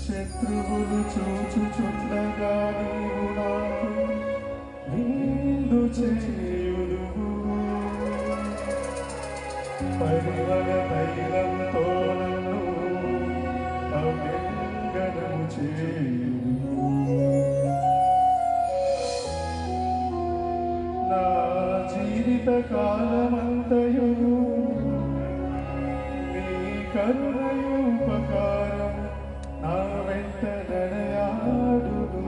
శత్రువులు చూచుచుండగా నీవు నాకు నిండు చేయుదువు పరిమళ తైలంతో నన్ను అభ్యంగనము చేయుదువు నా జీవిత కాలమంతయు నీ కరుణయోపకారం నా వెంట నడయాడును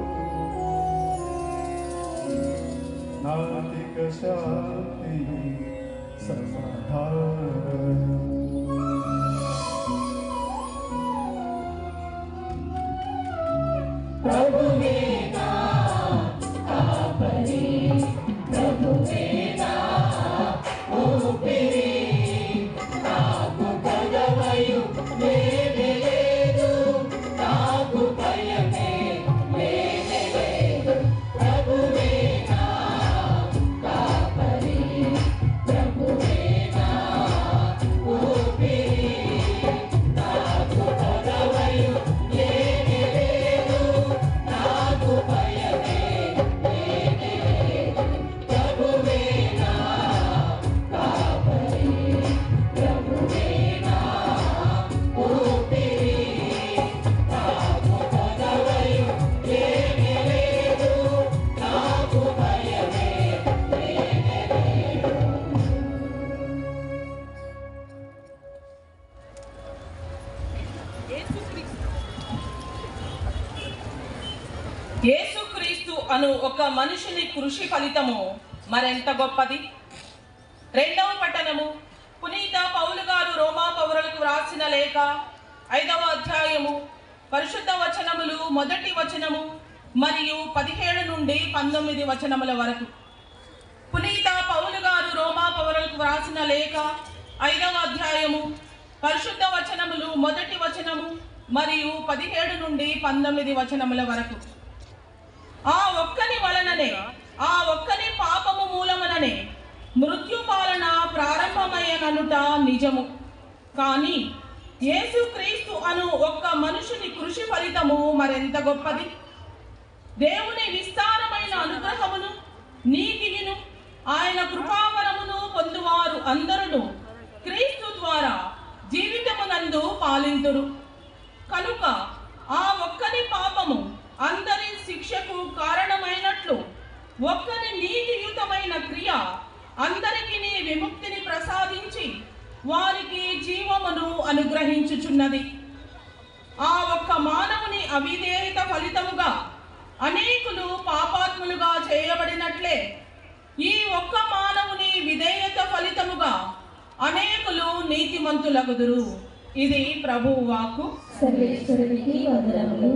నాతిక శాంతి సమాధానం ప్రభువే నా కాపరి ప్రభువే నా ఊపిరి నాకు భయమయు లేనే లేదు నాకు భయమే లేనే లేదు ప్రభువే నా కాపరి ప్రభువే నా ఊపిరి నాకు భయమయు లేనే లేదు నాకు భయమే లేనే లేదు ప్రభువే నా కాపరి ప్రభువే నా ఊపిరి నాకు భయమయు లేనే లేదు నాకు భయమే లేనే లేదు. యేసుక్రీస్తు అను ఒక మనుషుని కృషి ఫలితము మరెంత గొప్పది. రెండవ పట్టణము పునీత పౌలు గారు రోమా పౌరులకు వ్రాసిన లేఖ 5వ అధ్యాయము పరిశుద్ధ వచనములు 1వ వచనము మరియు 17 నుండి 19 వచనముల వరకు. పునీత పౌలు గారు రోమా పౌరులకు వ్రాసిన లేఖ 5వ అధ్యాయము పరిశుద్ధ వచనములు 1వ వచనము మరియు 17 నుండి 19 వచనముల వరకు. ఆ ఒక్కని వలననే ఆ ఒక్కని పాపము మూలముననే మృత్యుపాలన ప్రారంభమయ్యననుట నిజము. కానీ యేసుక్రీస్తు అను ఒక్క మనుషుని కృషి ఫలితము మరెంత గొప్పది. దేవుని విస్తారమైన అనుగ్రహమును నీతిని ఆయన కృపావరమును పొందువారు అందరూ క్రీస్తు ద్వారా జీవితమునందు పాలింతురు. కనుక ఆ ఒక్కని పాపము అందరి శిక్షకు కారణమైనట్లు ఒక్కని నీతియుతమైన క్రియ అందరికీ విముక్తిని ప్రసాదించి వారికి జీవమును అనుగ్రహించుచున్నది. ఆ ఒక్క మానవుని అవిధేయత ఫలితముగా అనేకులు పాపాత్ములుగా చేయబడినట్లే ఈ ఒక్క మానవుని విధేయత ఫలితముగా అనేకులు నీతిమంతులగుదురు. ఇది ప్రభువు వాక్కు. సర్వేశ్వరునికి వందనములు.